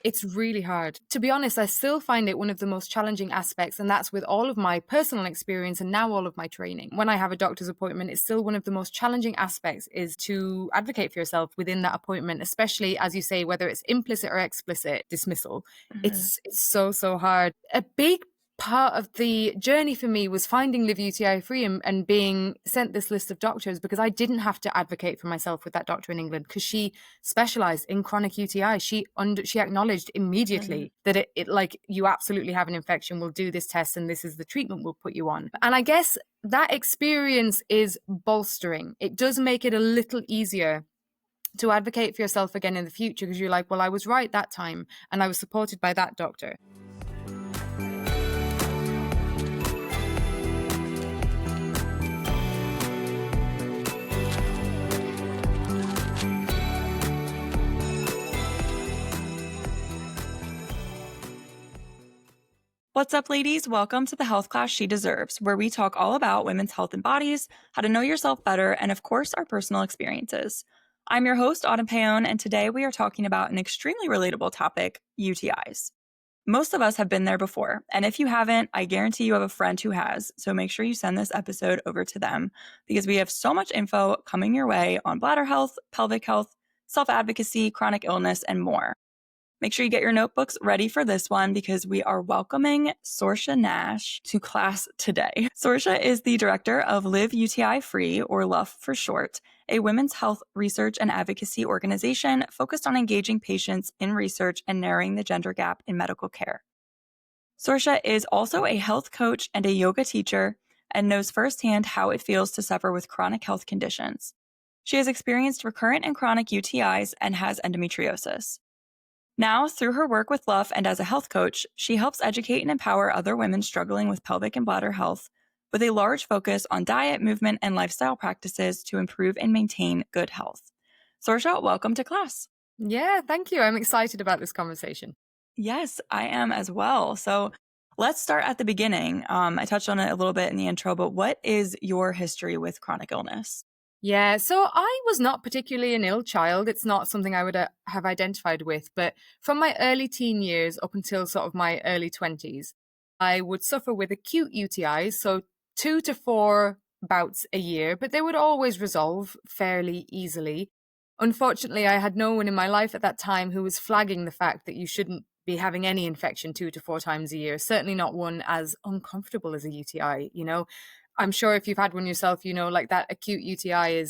It's really hard. To be honest, I still find it one of the most challenging aspects, and that's with all of my personal experience and now all of my training. When I have a doctor's appointment, it's still one of the most challenging aspects is to advocate for yourself within that appointment, especially, as you say, whether it's implicit or explicit dismissal. It's so hard. A big part of the journey for me was finding Live UTI Free and being sent this list of doctors, because I didn't have to advocate for myself with that doctor in England, because she specialized in chronic UTI. She acknowledged immediately that it like, you absolutely have an infection, we'll do this test and this is the treatment we'll put you on. And I guess that experience is bolstering. It does make it a little easier to advocate for yourself again in the future, because you're like, well, I was right that time and I was supported by that doctor. What's up, ladies? Welcome to the Health Class She Deserves, where we talk all about women's health and bodies, how to know yourself better, and of course, our personal experiences. I'm your host, Autumn Paone, and today we are talking about an extremely relatable topic, UTIs. Most of us have been there before, and if you haven't, I guarantee you have a friend who has, so make sure you send this episode over to them, because we have so much info coming your way on bladder health, pelvic health, self-advocacy, chronic illness, and more. Make sure you get your notebooks ready for this one, because we are welcoming Saoirse Nash to class today. Saoirse is the director of Live UTI Free, or LUF for short, a women's health research and advocacy organization focused on engaging patients in research and narrowing the gender gap in medical care. Saoirse is also a health coach and a yoga teacher, and knows firsthand how it feels to suffer with chronic health conditions. She has experienced recurrent and chronic UTIs and has endometriosis. Now, through her work with LUF and as a health coach, she helps educate and empower other women struggling with pelvic and bladder health, with a large focus on diet, movement, and lifestyle practices to improve and maintain good health. Saoirse, welcome to class. Yeah, thank you. I'm excited about this conversation. Yes, I am as well. So let's start at the beginning. I touched on it a little bit in the intro, but what is your history with chronic illness? Yeah, so I was not particularly an ill child. It's not something I would have identified with. But from my early teen years up until sort of my early 20s, I would suffer with acute UTIs, so 2 to 4 bouts a year, but they would always resolve fairly easily. Unfortunately, I had no one in my life at that time who was flagging the fact that you shouldn't be having any infection 2 to 4 times a year, certainly not one as uncomfortable as a UTI, you know. I'm sure if you've had one yourself, you know, like that acute UTI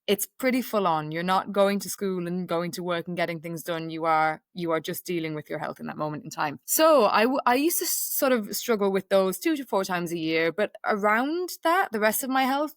it's pretty full on. You're not going to school and going to work and getting things done. You are just dealing with your health in that moment in time. So I used to sort of struggle with those 2 to 4 times a year, but around that, the rest of my health,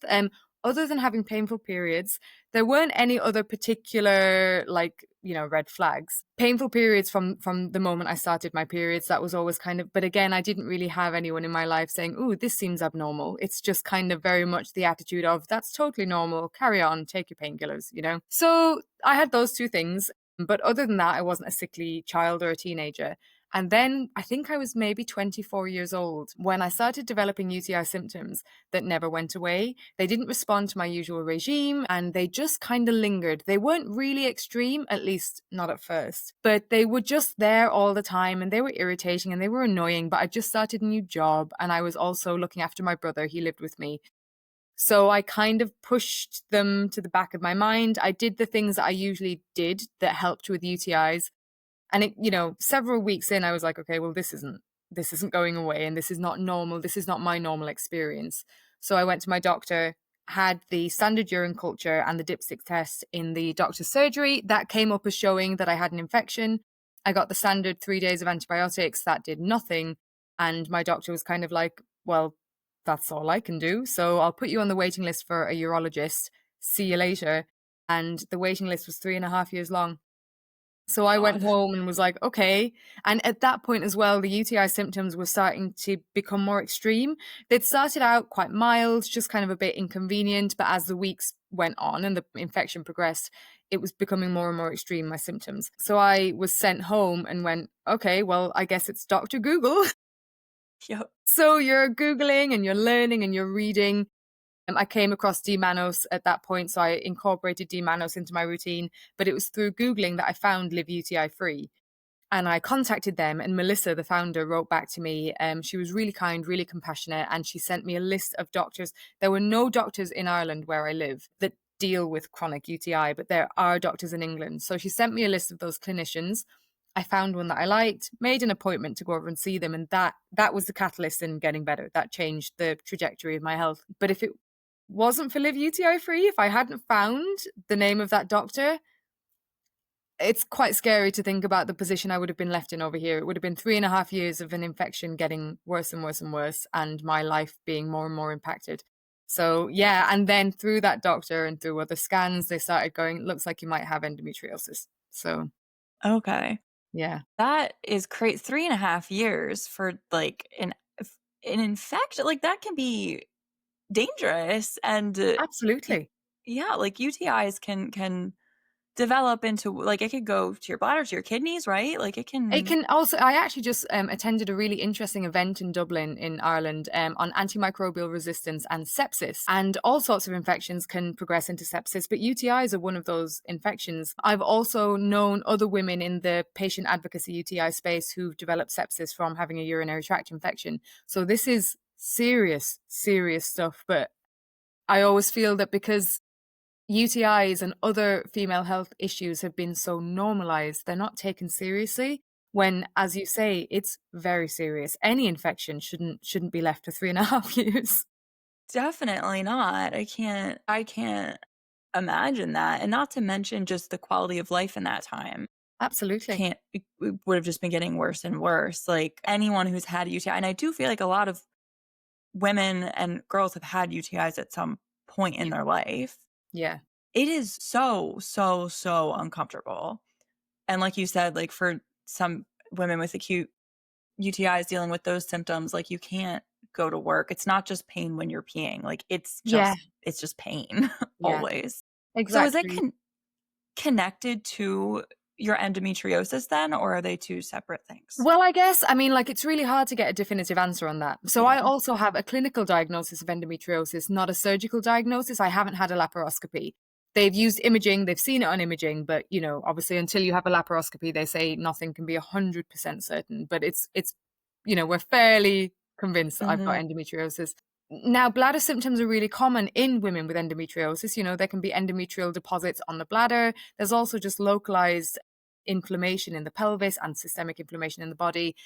other than having painful periods, there weren't any other particular, like, you know, red flags. Painful periods from the moment I started my periods, that was always kind of, but again, I didn't really have anyone in my life saying, "Ooh, this seems abnormal." It's just kind of very much the attitude of, that's totally normal, carry on, take your painkillers, you know? So I had those two things, but other than that, I wasn't a sickly child or a teenager. And then I think I was maybe 24 years old when I started developing UTI symptoms that never went away. They didn't respond to my usual regime and they just kind of lingered. They weren't really extreme, at least not at first, but they were just there all the time and they were irritating and they were annoying. But I just started a new job and I was also looking after my brother. He lived with me. So I kind of pushed them to the back of my mind. I did the things that I usually did that helped with UTIs. And it, you know, several weeks in, I was like, okay, well, this isn't going away and this is not normal. This is not my normal experience. So I went to my doctor, had the standard urine culture and the dipstick test in the doctor's surgery. That came up as showing that I had an infection. I got the standard 3 days of antibiotics. That did nothing. And my doctor was kind of like, well, that's all I can do. So I'll put you on the waiting list for a urologist. See you later. And the waiting list was 3.5 years long. So I went home and was like, okay. And at that point as well, the UTI symptoms were starting to become more extreme. They'd started out quite mild, just kind of a bit inconvenient. But as the weeks went on and the infection progressed, it was becoming more and more extreme, my symptoms. So I was sent home and went, okay, well, I guess it's Dr. Google. Yep. So you're Googling and you're learning and you're reading. I came across D-Manos at that point, so I incorporated D-Manos into my routine, but it was through Googling that I found Live UTI Free. And I contacted them, and Melissa, the founder, wrote back to me. She was really kind, really compassionate, and she sent me a list of doctors. There were no doctors in Ireland where I live that deal with chronic UTI, but there are doctors in England. So she sent me a list of those clinicians. I found one that I liked, made an appointment to go over and see them, and that was the catalyst in getting better. That changed the trajectory of my health. But if it wasn't for Live UTI Free, if I hadn't found the name of that doctor, it's quite scary to think about the position I would have been left in over here. It would have been 3.5 years of an infection getting worse and worse and worse, and my life being more and more impacted. So yeah, and then through that doctor and through other scans, they started going, looks like you might have endometriosis. So Okay. yeah, That is crazy. 3.5 years for like an infection, like that can be dangerous. And absolutely. yeah, like UTIs can develop into, like, it could go to your bladder, to your kidneys, right? Like it It can. can also, I actually just attended a really interesting event in Dublin, in Ireland, on antimicrobial resistance and sepsis. And all sorts of infections can progress into sepsis, but UTIs are one of those infections. I've also known other women in the patient advocacy UTI space who've developed sepsis from having a urinary tract infection. So this is serious, serious stuff. But I always feel that because UTIs and other female health issues have been so normalized, they're not taken seriously. When, as you say, it's very serious. Any infection shouldn't be left for 3.5 years. Definitely not. I can't imagine that. And not to mention just the quality of life in that time. Absolutely. It would have just been getting worse and worse. Like anyone who's had UTI, and I do feel like a lot of women and girls have had UTIs at some point in Yeah. their life. Yeah. It is so, so, so uncomfortable. And like you said, like for some women with acute UTIs dealing with those symptoms, like you can't go to work. It's not just pain when you're peeing. Like Yeah. it's just pain Yeah. always. So is it Exactly. connected to your endometriosis then, or are they two separate things? Well, I guess, I mean, like, it's really hard to get a definitive answer on that. So I Yeah. also have a clinical diagnosis of endometriosis, not a surgical diagnosis. I haven't had a laparoscopy. They've used imaging, they've seen it on imaging, but, obviously until you have a laparoscopy, they say nothing can be 100% certain. But we're fairly convinced that I've got Hmm. endometriosis. Now, bladder symptoms are really common in women with endometriosis. There can be endometrial deposits on the bladder. There's also just localized inflammation in the pelvis and systemic inflammation in the body,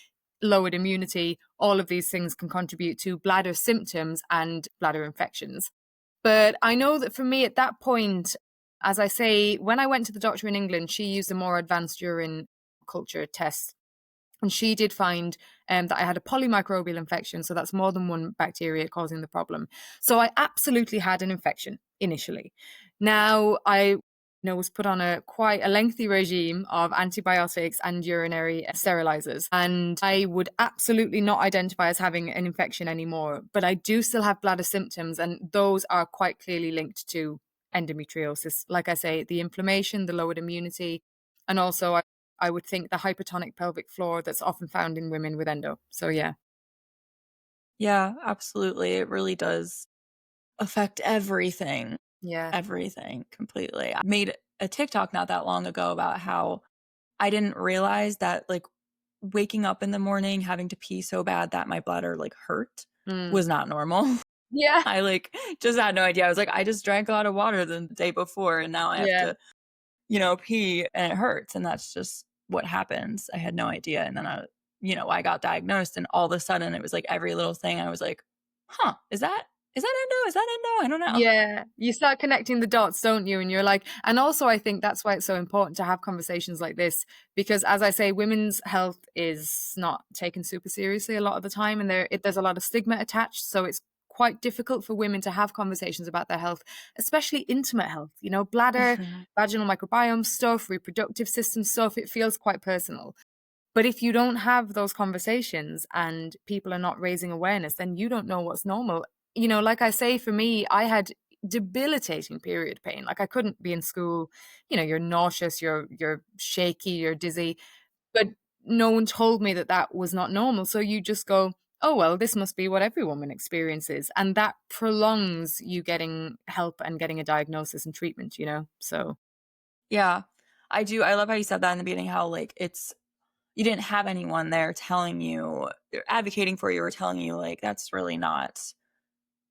lowered immunity. All of these things can contribute to bladder symptoms and bladder infections. But I know that for me at that point, as I say, when I went to the doctor in England, she used a more advanced urine culture test. And she did find that I had a polymicrobial infection. So that's more than one bacteria causing the problem. So I absolutely had an infection initially. Now I was put on quite a lengthy regime of antibiotics and urinary sterilizers. And I would absolutely not identify as having an infection anymore. But I do still have bladder symptoms, and those are quite clearly linked to endometriosis. Like I say, the inflammation, the lowered immunity, and also I would think the hypertonic pelvic floor that's often found in women with endo. So yeah. Yeah, absolutely. It really does affect everything, Yeah. everything completely. I made a TikTok not that long ago about how I didn't realize that, like, waking up in the morning having to pee so bad that my bladder like hurt Mm. was not normal. Yeah. I like just had no idea. I was like, I just drank a lot of water the day before and now I have Yeah. to, pee and it hurts. And that's just what happens. I had no idea. And then I got diagnosed and all of a sudden it was like every little thing I was like, huh, is that endo? Is that endo? I don't know. Yeah. You start connecting the dots, don't you? And you're like, and also I think that's why it's so important to have conversations like this, because as I say, women's health is not taken super seriously a lot of the time, and there's a lot of stigma attached. So it's quite difficult for women to have conversations about their health, especially intimate health, bladder, Mhm. vaginal microbiome stuff, reproductive system stuff. It feels quite personal. But if you don't have those conversations and people are not raising awareness, then you don't know what's normal. Like I say, for me, I had debilitating period pain. Like I couldn't be in school. You're nauseous, you're shaky, you're dizzy, but no one told me that that was not normal. So you just go, oh, well, this must be what every woman experiences. And that prolongs you getting help and getting a diagnosis and treatment. So Yeah, I do. I love how you said that in the beginning, how like it's you didn't have anyone there telling you, advocating for you, or telling you like that's really not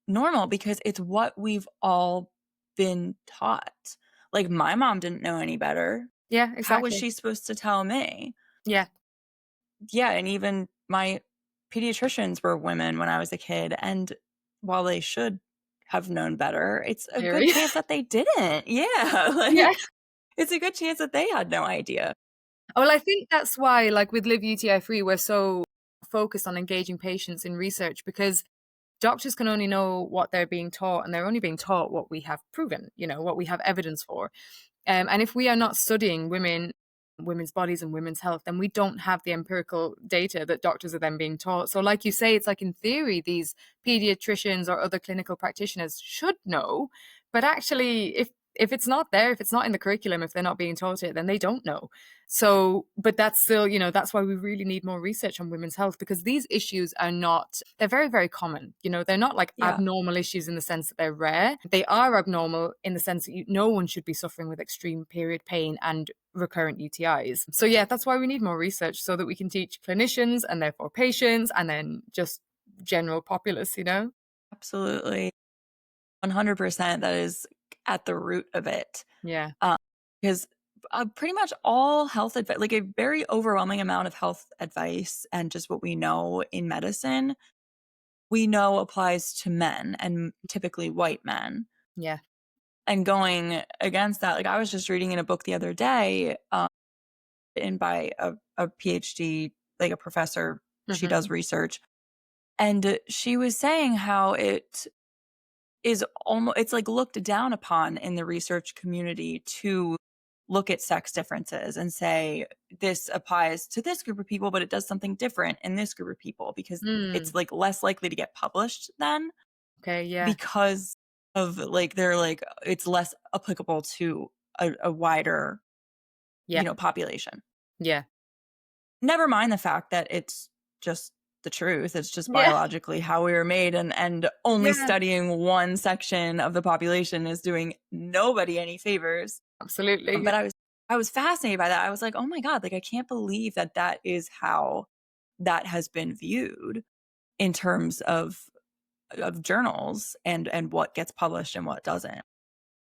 normal, because it's what we've all been taught. Like my mom didn't know any better. Yeah, How was exactly. she supposed to tell me? Yeah, Yeah, and even my pediatricians were women when I was a kid, and while they should have known better, it's a good very. chance that they didn't. Yeah, Yeah. like it's a good chance that they had no idea. Well, I think that's why, like with Live UTI Free, we're so focused on engaging patients in research because doctors can only know what they're being taught, and they're only being taught what we have proven, what we have evidence for. And if we are not studying women's bodies and women's health, then we don't have the empirical data that doctors are then being taught. So, like you say, it's like in theory, these pediatricians or other clinical practitioners should know, but actually, if it's not there, if it's not in the curriculum, if they're not being taught it, then they don't know. So, but that's still, that's why we really need more research on women's health because these issues are not, they're very, very common. They're not like Yeah, abnormal issues in the sense that they're rare. They are abnormal in the sense that no one should be suffering with extreme period pain and recurrent UTIs. So, yeah, that's why we need more research so that we can teach clinicians and therefore patients and then just general populace. absolutely. 100%, that is at the root of it. Yeah. Because pretty much all health advice, like a very overwhelming amount of health advice and just what we know in medicine, we know applies to men and typically white men. Yeah. And going against that, like I was just reading in a book the other day, and by a PhD, like a professor, she Hmm. does research. And she was saying how it is almost, it's like looked down upon in the research community to look at sex differences and say this applies to this group of people, but it does something different in this group of people because it's Mm. like less likely to get published then, Okay. Yeah. because of like they're like it's less applicable to a wider Yeah. population. Yeah. Never mind the fact that it's just the truth. It's just Yeah. biologically how we were made, and only Yeah. studying one section of the population is doing nobody any favors. Absolutely. But I was fascinated by that. I was like, "Oh my god, like I can't believe that that is how that has been viewed in terms of journals and what gets published and what doesn't."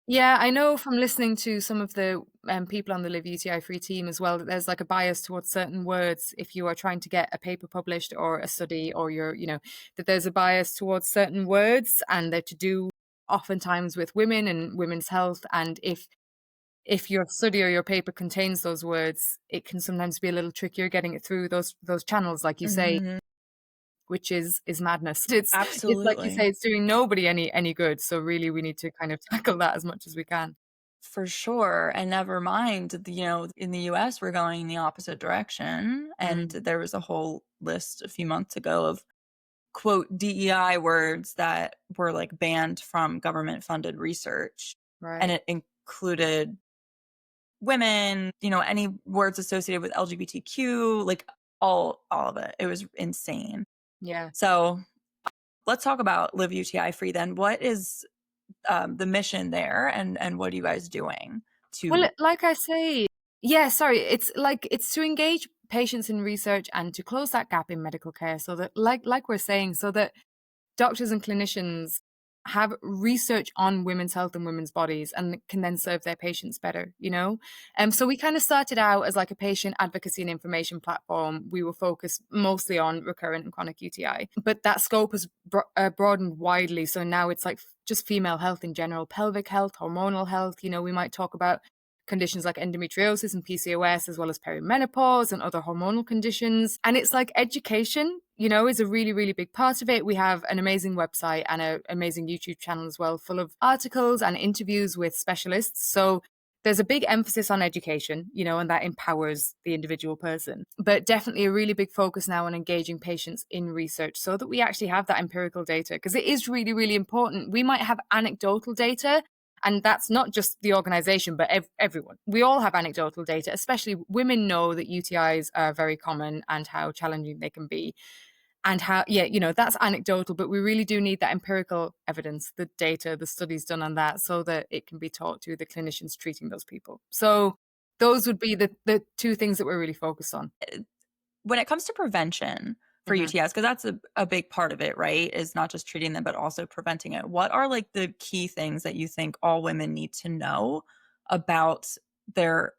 Yeah, I know from listening to some of the people on the Live UTI Free team as well that there's like a bias towards certain words if you are trying to get a paper published or a study or that there's a bias towards certain words and they're to do oftentimes with women and women's health. And if your study or your paper contains those words, it can sometimes be a little trickier getting it through those channels, like you say, Mhm. which is madness. It's like you say, Absolutely. it's doing nobody any good. So really, we need to kind of tackle that as much as we can. For sure. And never mind, in the US, we're going in the opposite direction. And Mm, there was a whole list a few months ago of quote DEI words that were like banned from government funded research. And right. it included women, any words associated with LGBTQ, like all of it. It was insane. Yeah. So let's talk about Live UTI Free then. What is the mission there, and what are you guys doing Well, to like I say, yeah, sorry, it's to engage patients in research and to close that gap in medical care so that like we're saying, so that doctors and clinicians have research on women's health and women's bodies and can then serve their patients better. So we kind of started out as like a patient advocacy and information platform. We were focused mostly on recurrent and chronic UTI, but that scope has broadened widely. So now it's like just female health in general, pelvic health, hormonal health. We might talk about conditions like endometriosis and PCOS, as well as perimenopause and other hormonal conditions. And it's like education, is a really, really big part of it. We have an amazing website and an amazing YouTube channel as well, full of articles and interviews with specialists. So there's a big emphasis on education, and that empowers the individual person. But definitely a really big focus now on engaging patients in research so that we actually have that empirical data, because it is really, really important. We might have anecdotal data, and that's not just the organization, but everyone. We all have anecdotal data, especially women know that UTIs are very common and how challenging they can be. And how, yeah, that's anecdotal, but we really do need that empirical evidence, the data, the studies done on that, so that it can be taught to the clinicians treating those people. So Those would be the two things that we're really focused on. When it comes to prevention for Mhm. UTIs, because that's a big part of it, right? Is not just treating them, but also preventing it. What are like the key things that you think all women need to know about their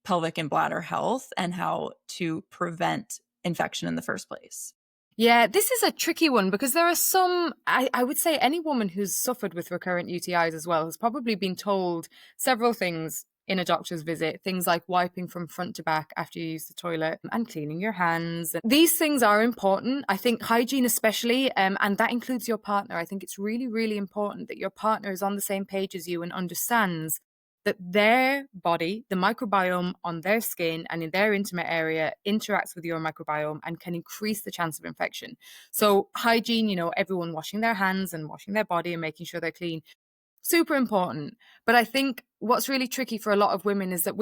pelvic and bladder health and how to prevent infection in the first place? Yeah, this is a tricky one because there are some, I would say any woman who's suffered with recurrent UTIs as well has probably been told several things in a doctor's visit, things like wiping from front to back after you use the toilet and cleaning your hands. These things are important. I think hygiene especially, and that includes your partner. I think it's really, really important that your partner is on the same page as you and understands that their body, the microbiome on their skin and in their intimate area interacts with your microbiome and can increase the chance of infection. So hygiene, everyone washing their hands and washing their body and making sure they're clean, super important. But I think what's really tricky for a lot of women is that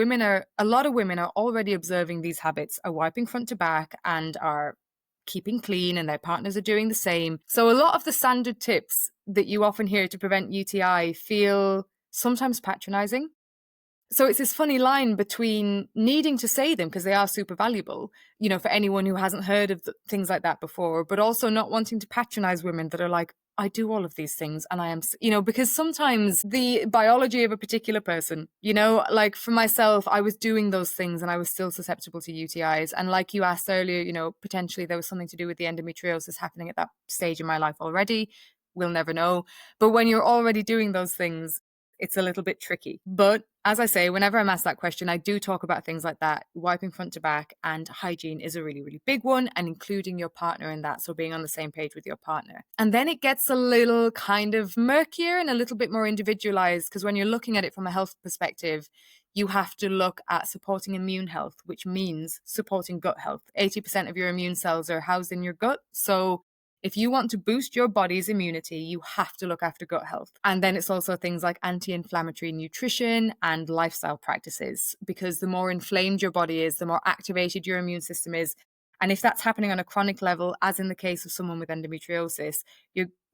a lot of women are already observing these habits, are wiping front to back and are keeping clean, and their partners are doing the same. So a lot of the standard tips that you often hear to prevent UTI feel sometimes patronizing. So it's this funny line between needing to say them because they are super valuable, for anyone who hasn't heard of things like that before, but also not wanting to patronize women that are like, I do all of these things and I am, because sometimes the biology of a particular person, like for myself, I was doing those things and I was still susceptible to UTIs. And like you asked earlier, potentially there was something to do with the endometriosis happening at that stage in my life already. We'll never know. But when you're already doing those things, it's a little bit tricky. But as I say, whenever I'm asked that question, I do talk about things like that. Wiping front to back and hygiene is a really, really big one, and including your partner in that. So being on the same page with your partner. And then it gets a little kind of murkier and a little bit more individualized, because when you're looking at it from a health perspective, you have to look at supporting immune health, which means supporting gut health. 80% of your immune cells are housed in your gut. So if you want to boost your body's immunity, you have to look after gut health. And then it's also things like anti-inflammatory nutrition and lifestyle practices, because the more inflamed your body is, the more activated your immune system is. And if that's happening on a chronic level, as in the case of someone with endometriosis,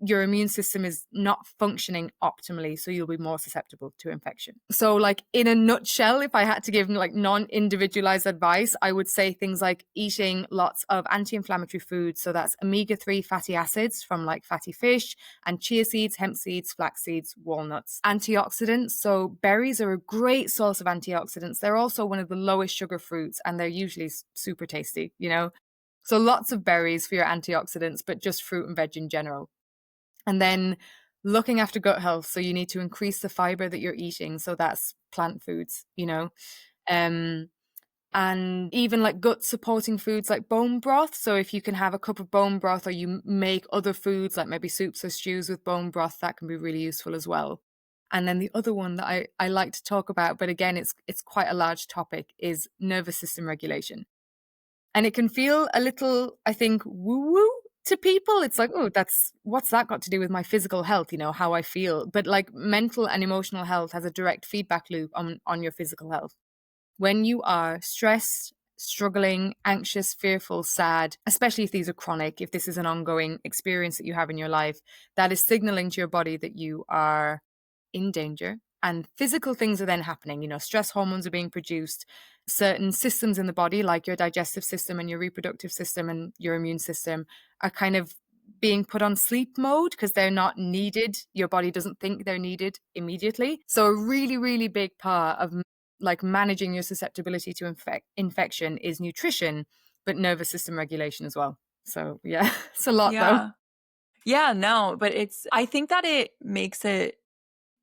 your immune system is not functioning optimally, so you'll be more susceptible to infection. So like in a nutshell, if I had to give like non-individualized advice, I would say things like eating lots of anti-inflammatory foods. So that's omega-3 fatty acids from like fatty fish and chia seeds, hemp seeds, flax seeds, walnuts. Antioxidants. So berries are a great source of antioxidants. They're also one of the lowest sugar fruits and they're usually super tasty, So lots of berries for your antioxidants, but just fruit and veg in general. And then looking after gut health. So you need to increase the fiber that you're eating. So that's plant foods, and even like gut supporting foods like bone broth. So if you can have a cup of bone broth, or you make other foods like maybe soups or stews with bone broth, that can be really useful as well. And then the other one that I like to talk about, but again, it's quite a large topic, is nervous system regulation. And it can feel a little, I think, woo-woo to people. It's like, oh, what's that got to do with my physical health, how I feel? But like mental and emotional health has a direct feedback loop on your physical health. When you are stressed, struggling, anxious, fearful, sad, especially if these are chronic, if this is an ongoing experience that you have in your life, that is signaling to your body that you are in danger. And physical things are then happening. Stress hormones are being produced. Certain systems in the body, like your digestive system and your reproductive system and your immune system, are kind of being put on sleep mode because they're not needed. Your body doesn't think they're needed immediately. So a really, really big part of like managing your susceptibility to infection is nutrition, but nervous system regulation as well. So yeah, it's a lot though. Yeah, no, but I think that it makes it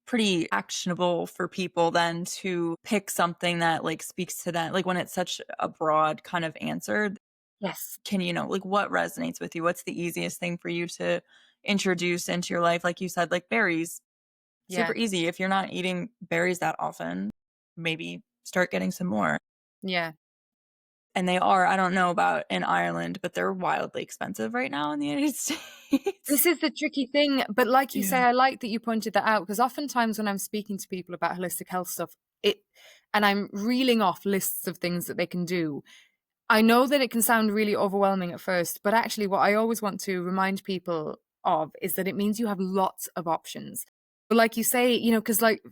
pretty actionable for people then to pick something that like speaks to that. Like when it's such a broad kind of answer, Yes. can like what resonates with you? What's the easiest thing for you to introduce into your life? Like you said, like berries, super easy. If you're not eating berries that often, maybe start getting some more. Yeah. And they are, I don't know about in Ireland, but they're wildly expensive right now in the United States. This is the tricky thing. But like you say, I like that you pointed that out, because oftentimes when I'm speaking to people about holistic health stuff, and I'm reeling off lists of things that they can do, I know that it can sound really overwhelming at first, but actually what I always want to remind people of is that it means you have lots of options. But like you say, because like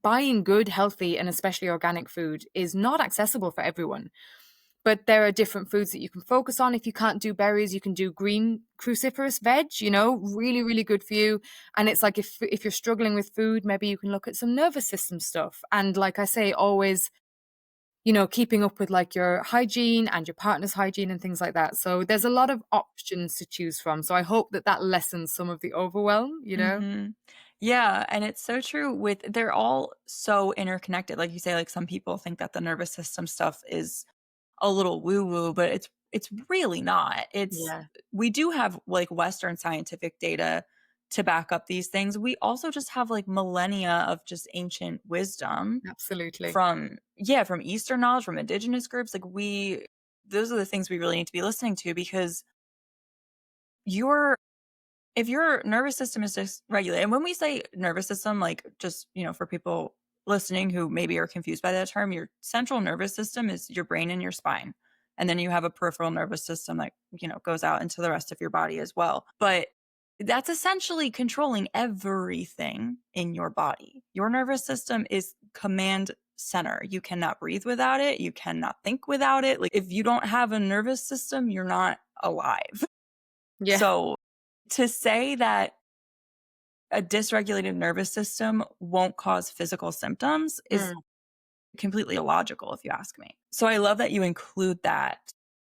buying good, healthy, and especially organic food is not accessible for everyone. But there are different foods that you can focus on. If you can't do berries, you can do green cruciferous veg, really, really good for you. And it's like if you're struggling with food, maybe you can look at some nervous system stuff. And like I say, always, keeping up with like your hygiene and your partner's hygiene and things like that. So there's a lot of options to choose from. So I hope that lessens some of the overwhelm. Mhm. Yeah, and it's so true they're all so interconnected. Like you say, like some people think that the nervous system stuff is a little woo-woo, but it's really not. Yeah, We do have like Western scientific data to back up these things. We also just have like millennia of just ancient wisdom absolutely. from Eastern knowledge, from indigenous groups. Those are the things we really need to be listening to because your if your nervous system is dysregulated, and when we say nervous system, like just, for people listening who maybe are confused by that term, your central nervous system is your brain and your spine. And then you have a peripheral nervous system that, goes out into the rest of your body as well. But that's essentially controlling everything in your body. Your nervous system is command center. You cannot breathe without it. You cannot think without it. Like if you don't have a nervous system, you're not alive. Yeah. So to say that a dysregulated nervous system won't cause physical symptoms is Mm. completely illogical, if you ask me. So I love that you include that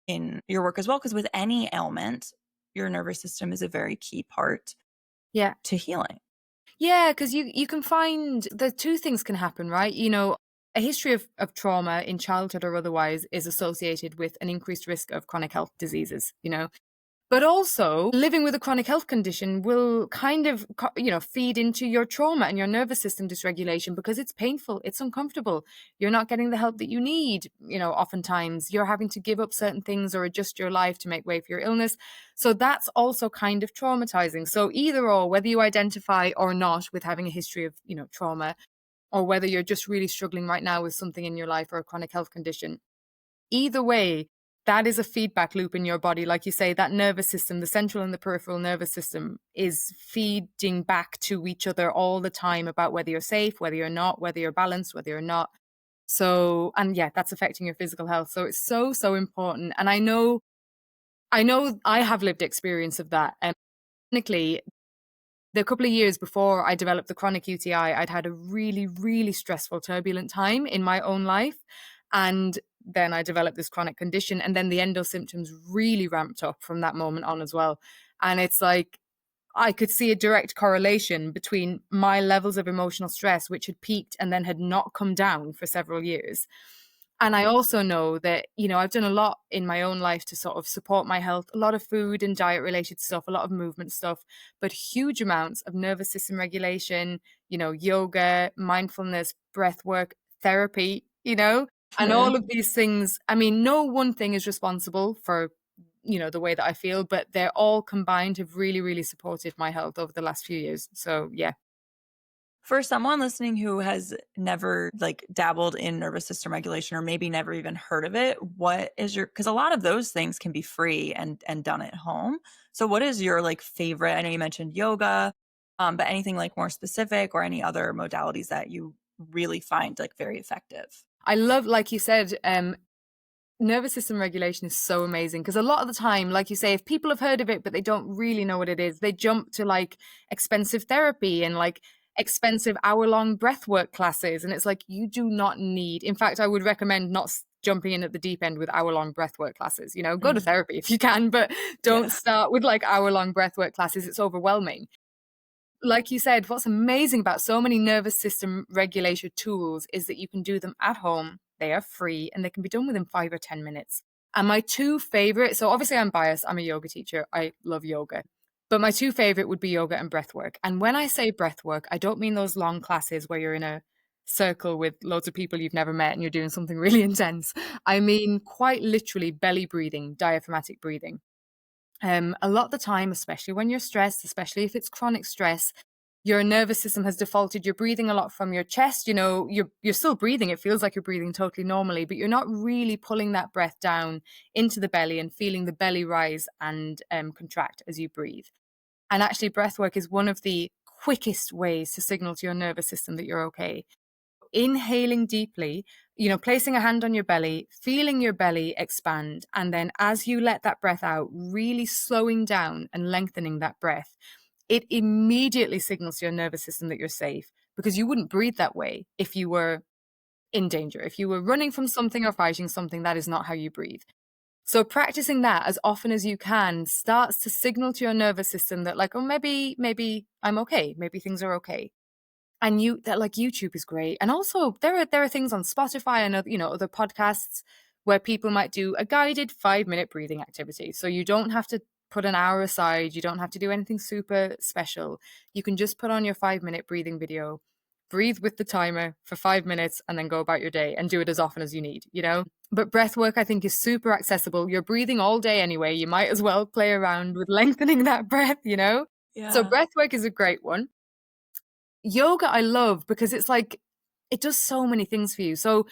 in your work as well, because with any ailment, your nervous system is a very key part Yeah. to healing. Yeah, because you can find the two things can happen, right? A history of trauma in childhood or otherwise is associated with an increased risk of chronic health diseases. But also, living with a chronic health condition will kind of, feed into your trauma and your nervous system dysregulation because it's painful, it's uncomfortable. You're not getting the help that you need. Oftentimes you're having to give up certain things or adjust your life to make way for your illness. So that's also kind of traumatizing. So either or, whether you identify or not with having a history of, trauma, or whether you're just really struggling right now with something in your life or a chronic health condition, either way, that is a feedback loop in your body. Like you say, that nervous system, the central and the peripheral nervous system is feeding back to each other all the time about whether you're safe, whether you're not, whether you're balanced, whether you're not. So, and yeah, that's affecting your physical health. So it's so, so important. And I know I have lived experience of that. And technically, the couple of years before I developed the chronic UTI, I'd had a really, really stressful, turbulent time in my own life. And then I developed this chronic condition. And then the endo symptoms really ramped up from that moment on as well. And it's like I could see a direct correlation between my levels of emotional stress, which had peaked and then had not come down for several years. And I also know that, I've done a lot in my own life to sort of support my health, a lot of food and diet related stuff, a lot of movement stuff, but huge amounts of nervous system regulation, yoga, mindfulness, breath work, therapy, and all of these things. I mean, no one thing is responsible for, the way that I feel, but they're all combined have really, really supported my health over the last few years. So yeah. For someone listening who has never like dabbled in nervous system regulation or maybe never even heard of it, what is because a lot of those things can be free and done at home. So what is your like favorite? I know you mentioned yoga, but anything like more specific or any other modalities that you really find like very effective? I love, like you said, nervous system regulation is so amazing because a lot of the time, like you say, if people have heard of it but they don't really know what it is, they jump to like expensive therapy and like expensive hour-long breath work classes, and it's like you do not need. In fact, I would recommend not jumping in at the deep end with hour-long breath work classes. Go to Mhm. therapy if you can, but don't Yeah. start with like hour-long breath work classes. It's overwhelming. Like you said, what's amazing about so many nervous system regulation tools is that you can do them at home. They are free and they can be done within 5 or 10 minutes. And my two favorite, so obviously I'm biased, I'm a yoga teacher. I love yoga. But my two favorite would be yoga and breath work. And when I say breath work, I don't mean those long classes where you're in a circle with loads of people you've never met and you're doing something really intense. I mean quite literally belly breathing, diaphragmatic breathing. A lot of the time, especially when you're stressed, especially if it's chronic stress, your nervous system has defaulted. You're breathing a lot from your chest. You're still breathing. It feels like you're breathing totally normally, but you're not really pulling that breath down into the belly and feeling the belly rise and contract as you breathe. And actually, breath work is one of the quickest ways to signal to your nervous system that you're okay. Inhaling deeply, placing a hand on your belly, feeling your belly expand. And then as you let that breath out, really slowing down and lengthening that breath, it immediately signals to your nervous system that you're safe, because you wouldn't breathe that way if you were in danger. If you were running from something or fighting something, that is not how you breathe. So practicing that as often as you can starts to signal to your nervous system that, like, oh, maybe I'm okay. Maybe things are okay. And like, YouTube is great. And also there are things on Spotify and other podcasts where people might do a guided 5-minute breathing activity. So you don't have to put an hour aside. You don't have to do anything super special. You can just put on your 5-minute breathing video, breathe with the timer for 5 minutes, and then go about your day and do it as often as you need. But breath work, I think, is super accessible. You're breathing all day anyway. You might as well play around with lengthening that breath. So Yeah. breath work is a great one. Yoga I love because it's like, it does so many things for you. So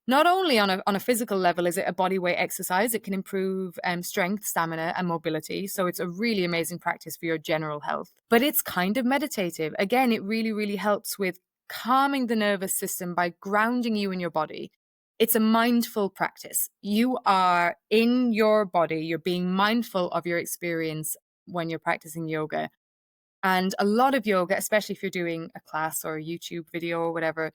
not only on a physical level is it a body weight exercise, it can improve strength, stamina, and mobility. So it's a really amazing practice for your general health. But it's kind of meditative. Again, it really, really helps with calming the nervous system by grounding you in your body. It's a mindful practice. You are in your body. You're being mindful of your experience when you're practicing yoga. And a lot of yoga, especially if you're doing a class or a YouTube video or whatever,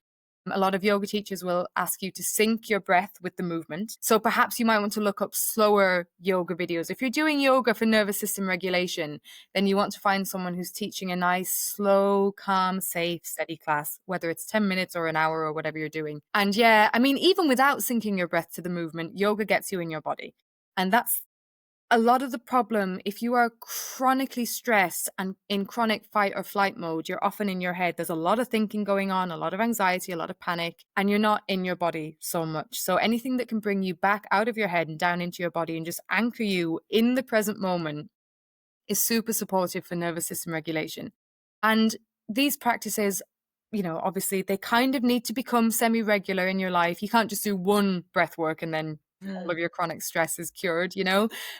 a lot of yoga teachers will ask you to sync your breath with the movement. So perhaps you might want to look up slower yoga videos. If you're doing yoga for nervous system regulation, then you want to find someone who's teaching a nice, slow, calm, safe, steady class, whether it's 10 minutes or an hour or whatever you're doing. And yeah, I mean, even without syncing your breath to the movement, yoga gets you in your body. And that's a lot of the problem. If you are chronically stressed and in chronic fight or flight mode, you're often in your head. There's a lot of thinking going on, a lot of anxiety, a lot of panic, and you're not in your body so much. So anything that can bring you back out of your head and down into your body and just anchor you in the present moment is super supportive for nervous system regulation. And these practices, obviously they kind of need to become semi-regular in your life. You can't just do one breath work and then all of your chronic stress is cured.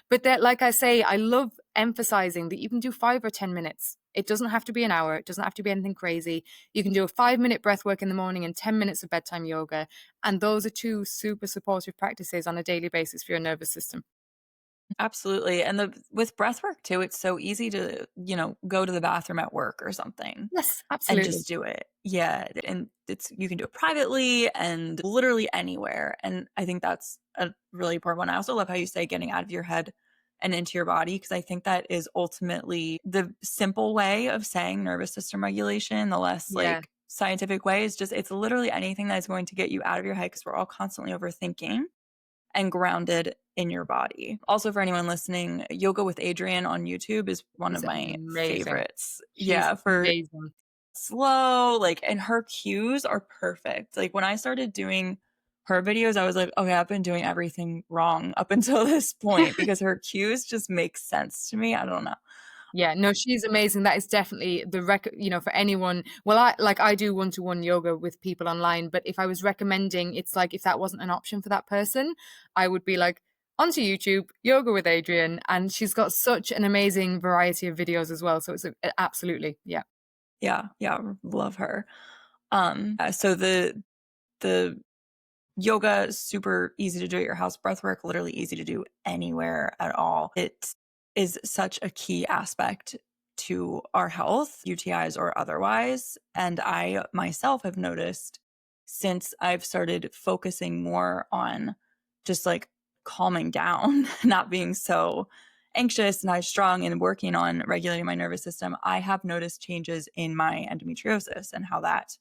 But that, like I say, I love emphasizing that you can do 5 or 10 minutes. It doesn't have to be an hour. It doesn't have to be anything crazy. You can do a 5-minute breath work in the morning and 10 minutes of bedtime yoga. And those are 2 super supportive practices on a daily basis for your nervous system. Absolutely. And with breath work too, it's so easy to, go to the bathroom at work or something Yes, and absolutely. just do it. Yeah. And you can do it privately and literally anywhere. And I think that's a really important one. I also love how you say getting out of your head and into your body, because I think that is ultimately the simple way of saying nervous system regulation. The less Yeah. scientific way is just, it's literally anything that's going to get you out of your head, because we're all constantly overthinking, and grounded in your body. Also, for anyone listening, Yoga with Adrienne on YouTube is one of She's my amazing. favorites. She's Yeah, for amazing. slow, and her cues are perfect. When I started doing her videos, I was like, okay, I've been doing everything wrong up until this point, because her cues just make sense to me. I don't know. Yeah, no, she's amazing. That is definitely the for anyone. Well, I do one-to-one yoga with people online, but if I was recommending, it's like, if that wasn't an option for that person, I would be like, onto YouTube, Yoga with Adrienne, and she's got such an amazing variety of videos as well. So it's absolutely, yeah. Yeah, love her. So the yoga is super easy to do at your house. Breathwork, literally easy to do anywhere at all. It is such a key aspect to our health, UTIs or otherwise. And I myself have noticed, since I've started focusing more on just calming down, not being so anxious and high strung, and working on regulating my nervous system, I have noticed changes in my endometriosis and how that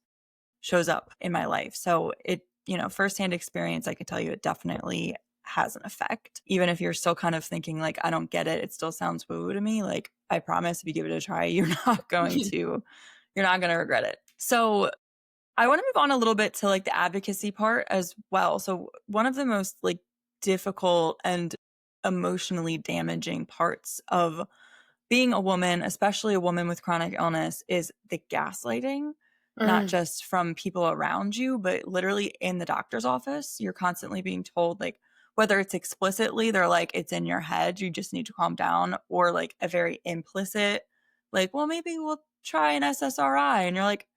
shows up in my life. So it, firsthand experience, I can tell you it definitely has an effect. Even if you're still kind of thinking I don't get it, it still sounds woo to me. I promise if you give it a try, you're not going to regret it. So I want to move on a little bit to the advocacy part as well. So one of the most difficult and emotionally damaging parts of being a woman, especially a woman with chronic illness, is the gaslighting, not just from people around you, but literally in the doctor's office. You're constantly being told, whether it's explicitly, they're like, it's in your head, you just need to calm down, or a very implicit, well, maybe we'll try an SSRI. And you're like,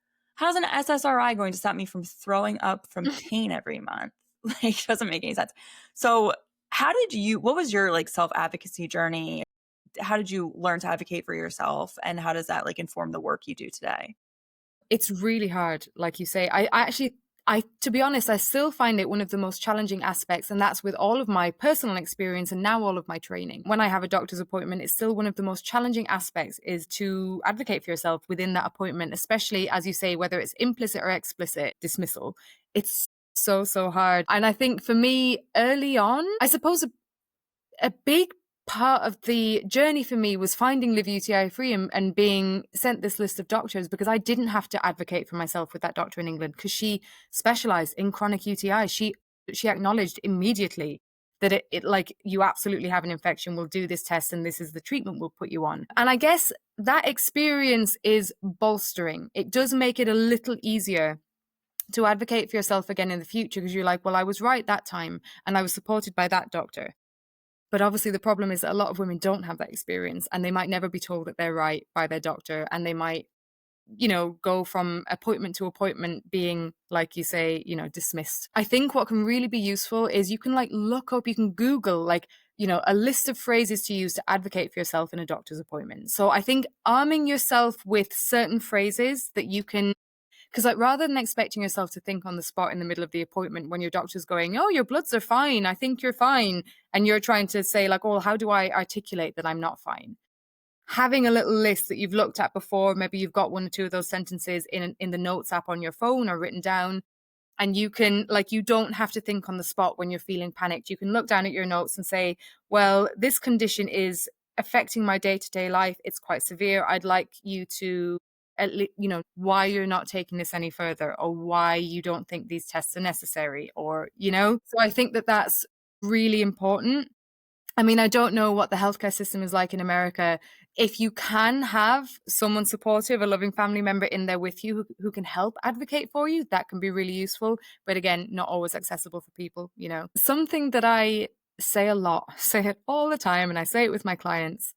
how's an SSRI going to stop me from throwing up from pain every month? Like, it doesn't make any sense. So what was your like self-advocacy journey? How did you learn to advocate for yourself, and how does that like inform the work you do today? It's really hard, like you say. To be honest, I still find it one of the most challenging aspects, and that's with all of my personal experience and now all of my training. When I have a doctor's appointment, it's still one of the most challenging aspects is to advocate for yourself within that appointment, especially, as you say, whether it's implicit or explicit dismissal. It's so, so hard. And I think for me, early on, I suppose a big part of the journey for me was finding Live UTI Free and being sent this list of doctors, because I didn't have to advocate for myself with that doctor in England, because she specialized in chronic UTI. She acknowledged immediately that it like, you absolutely have an infection, we'll do this test and this is the treatment we'll put you on. And I guess that experience is bolstering. It does make it a little easier to advocate for yourself again in the future, because you're like, well, I was right that time and I was supported by that doctor. But obviously the problem is that a lot of women don't have that experience, and they might never be told that they're right by their doctor, and they might, go from appointment to appointment being, like you say, dismissed. I think what can really be useful is you can you can Google a list of phrases to use to advocate for yourself in a doctor's appointment. So I think arming yourself with certain phrases that you can, because rather than expecting yourself to think on the spot in the middle of the appointment when your doctor's going, oh, your bloods are fine, I think you're fine, and you're trying to say oh, how do I articulate that I'm not fine? Having a little list that you've looked at before, maybe you've got one or two of those sentences in the notes app on your phone or written down, and you can, you don't have to think on the spot when you're feeling panicked. You can look down at your notes and say, well, this condition is affecting my day-to-day life. It's quite severe. I'd like you to why you're not taking this any further, or why you don't think these tests are necessary, or so I think that that's really important. I mean, I don't know what the healthcare system is like in America. If you can have someone supportive, a loving family member in there with you who can help advocate for you, that can be really useful. But again, not always accessible for people. Something that I say a lot, say it all the time, and I say it with my clients,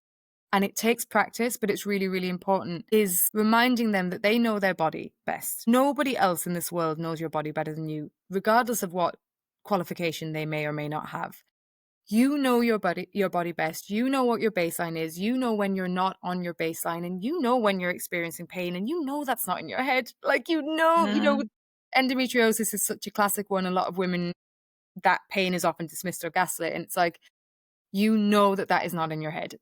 and it takes practice, but it's really, really important, is reminding them that they know their body best. Nobody else in this world knows your body better than you, regardless of what qualification they may or may not have. You know your body best. You know what your baseline is. You know when you're not on your baseline, and you know when you're experiencing pain, and that's not in your head. Endometriosis is such a classic one. A lot of women, that pain is often dismissed or gaslit, and it's like, that is not in your head.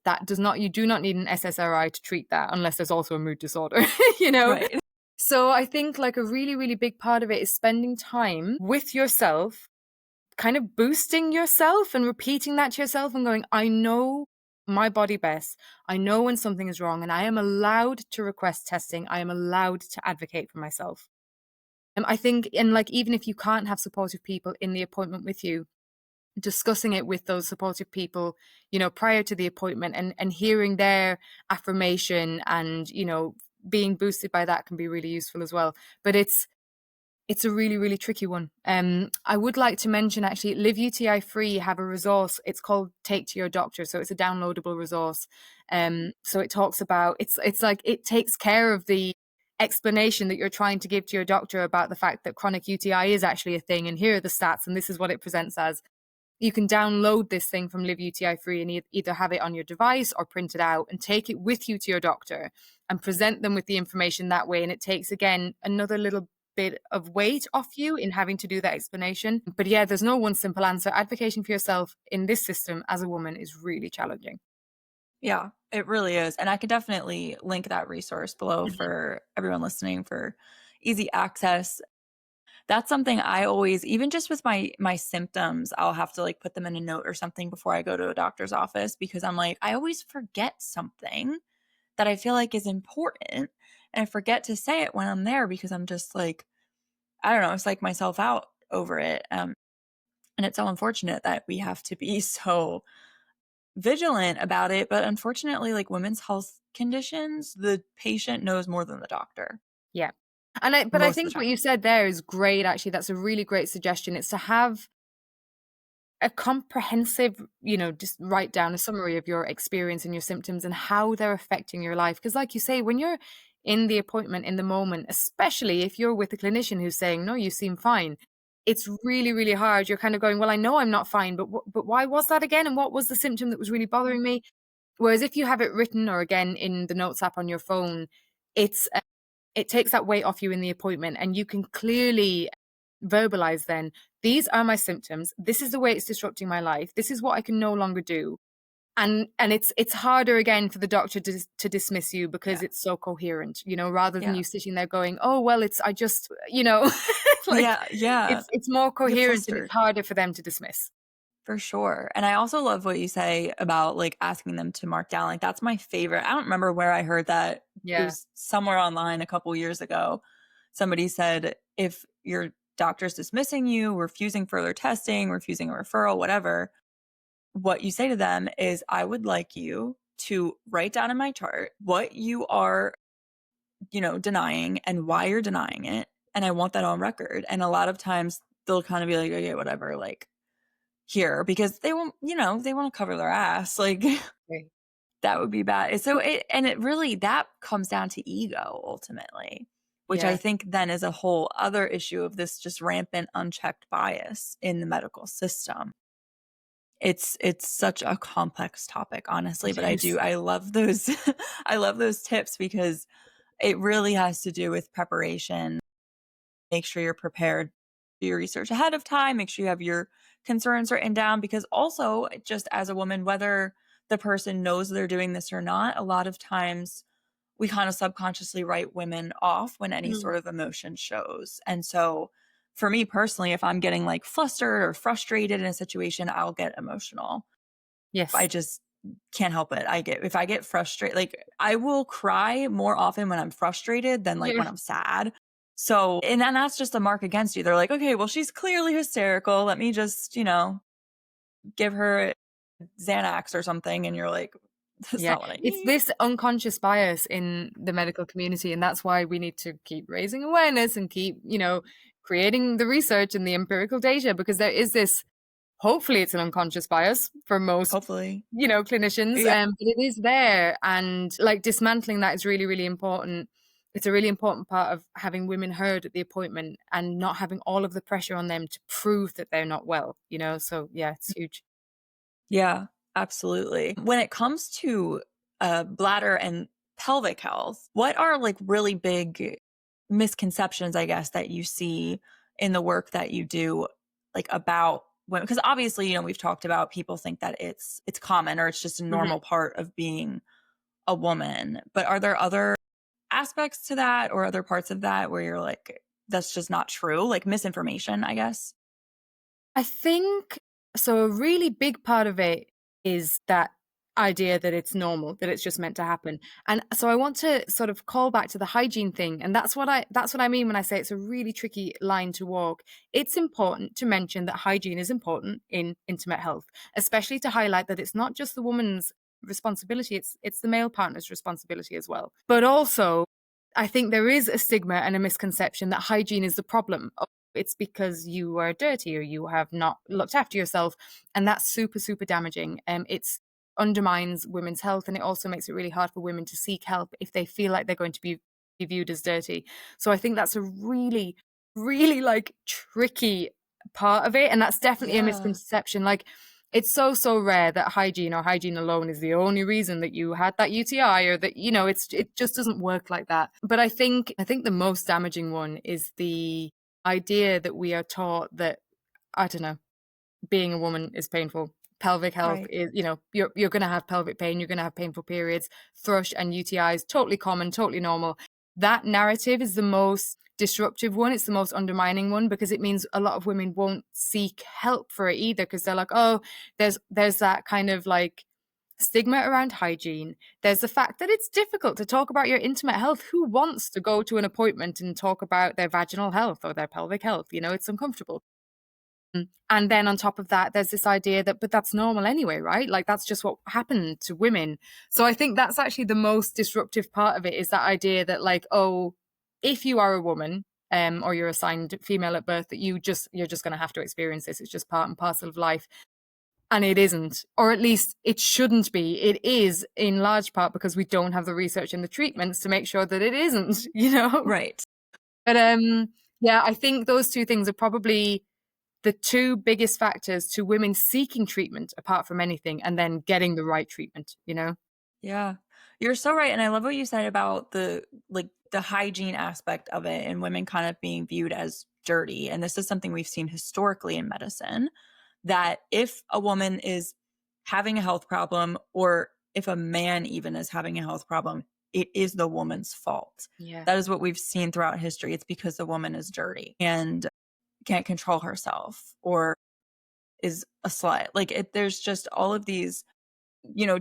You do not need an SSRI to treat that, unless there's also a mood disorder, Right. So I think a really, really big part of it is spending time with yourself, kind of boosting yourself and repeating that to yourself and going, I know my body best. I know when something is wrong, and I am allowed to request testing. I am allowed to advocate for myself. I think, and even if you can't have supportive people in the appointment with you, discussing it with those supportive people, prior to the appointment, and hearing their affirmation and, being boosted by that can be really useful as well. But it's a really, really tricky one. I would like to mention, actually, Live UTI Free have a resource. It's called Take to Your Doctor. So it's a downloadable resource. So it talks about, it takes care of the explanation that you're trying to give to your doctor about the fact that chronic UTI is actually a thing, and here are the stats, and this is what it presents as. You can download this thing from Live UTI Free and either have it on your device or print it out and take it with you to your doctor and present them with the information that way. And it takes, again, another little bit of weight off you in having to do that explanation. But yeah, there's no one simple answer. Advocating for yourself in this system as a woman is really challenging. Yeah, it really is. And I could definitely link that resource below for everyone listening for easy access. That's something I always, even just with my symptoms, I'll have to put them in a note or something before I go to a doctor's office, because I'm I always forget something that I feel is important, and I forget to say it when I'm there because I'm just I don't know, it's myself out over it. And it's so unfortunate that we have to be so vigilant about it. But unfortunately, women's health conditions, the patient knows more than the doctor. Yeah. But I think what you said there is great, actually. That's a really great suggestion. It's to have a comprehensive, just write down a summary of your experience and your symptoms and how they're affecting your life. Because like you say, when you're in the appointment, in the moment, especially if you're with a clinician who's saying, no, you seem fine. It's really, really hard. You're kind of going, well, I know I'm not fine, but but why was that again? And what was the symptom that was really bothering me? Whereas if you have it written or again in the notes app on your phone, it's it takes that weight off you in the appointment, and you can clearly verbalize then, these are my symptoms. This is the way it's disrupting my life. This is what I can no longer do. And it's harder again for the doctor to dismiss you because Yeah. it's so coherent, rather than Yeah. you sitting there going, oh, well, I just, like Yeah. Yeah. it's more You get coherent and it's flustered. harder for them to dismiss. For sure. And I also love what you say about like asking them to mark down. Like that's my favorite. I don't remember where I heard that. It Yeah. was somewhere online a couple years ago. Somebody said if your doctor's dismissing you, refusing further testing, refusing a referral, whatever, what you say to them is, I would like you to write down in my chart what you are, denying and why you're denying it. And I want that on record. And a lot of times they'll kind of be like, okay, whatever, like here, because they won't, they want to cover their ass. Like Right. that would be bad. It really, that comes down to ego ultimately, which I Yeah. think then is a whole other issue of this just rampant unchecked bias in the medical system. It's such a complex topic, honestly, It but is. I love those I love those tips because it really has to do with preparation. Make sure you're prepared, do your research ahead of time, make sure you have your concerns written down because also just as a woman, whether the person knows they're doing this or not, a lot of times we kind of subconsciously write women off when any Mm. sort of emotion shows. And so for me personally, if I'm getting like flustered or frustrated in a situation, I'll get emotional. I Yes. just can't help it. If I get frustrated, like I will cry more often when I'm frustrated than like Yeah. when I'm sad. So, and then that's just a mark against you. They're like, okay, well, she's clearly hysterical. Let me just, give her Xanax or something. And you're like, that's Yeah, not what I it's need. this unconscious bias in the medical community, and that's why we need to keep raising awareness and keep, creating the research and the empirical data because there is this, hopefully it's an unconscious bias for most, Hopefully. clinicians, Yeah. but it is there, and like dismantling that is really, really important. It's a really important part of having women heard at the appointment and not having all of the pressure on them to prove that they're not well, so yeah, it's huge. Yeah, absolutely. When it comes to bladder and pelvic health, what are like really big misconceptions, I guess, that you see in the work that you do, like about women? Because obviously, we've talked about people think that it's common or it's just a Mhm. normal part of being a woman. But are there other aspects to that or other parts of that where you're like, that's just not true, like misinformation, I guess? I think so. A really big part of it is that idea that it's normal, that it's just meant to happen. And so I want to sort of call back to the hygiene thing. And that's what I mean when I say it's a really tricky line to walk. It's important to mention that hygiene is important in intimate health, especially to highlight that it's not just the woman's responsibility, it's the male partner's responsibility as well. But also I think there is a stigma and a misconception that hygiene is the problem. Oh, it's because you are dirty or you have not looked after yourself. And that's super, super damaging. It's undermines women's health, and it also makes it really hard for women to seek help if they feel like they're going to be viewed as dirty. So I think that's a really, really like tricky part of it. And that's definitely a Yeah. misconception. Like it's so, so rare that hygiene or hygiene alone is the only reason that you had that UTI or that, it just doesn't work like that. But I think the most damaging one is the idea that we are taught that, I don't know, being a woman is painful. Pelvic health Right. is, you're going to have pelvic pain, you're going to have painful periods, thrush and UTIs, totally common, totally normal. That narrative is the most disruptive one. It's the most undermining one because it means a lot of women won't seek help for it either because they're like, oh, there's that kind of like stigma around hygiene. There's the fact that it's difficult to talk about your intimate health. Who wants to go to an appointment and talk about their vaginal health or their pelvic health? It's uncomfortable. And then on top of that, there's this idea that, but that's normal anyway, right? Like that's just what happened to women. So I think that's actually the most disruptive part of it is that idea that like, oh, if you are a woman, or you're assigned female at birth, that you're just going to have to experience this. It's just part and parcel of life. And it isn't, or at least it shouldn't be. It is in large part because we don't have the research and the treatments to make sure that it isn't, Right. But yeah, I think those two things are probably the two biggest factors to women seeking treatment apart from anything, and then getting the right treatment, Yeah. You're so right. And I love what you said about the hygiene aspect of it and women kind of being viewed as dirty. And this is something we've seen historically in medicine, that if a woman is having a health problem, or if a man even is having a health problem, it is the woman's fault. Yeah. That is what we've seen throughout history. It's because the woman is dirty and can't control herself, or is a slut. There's just all of these,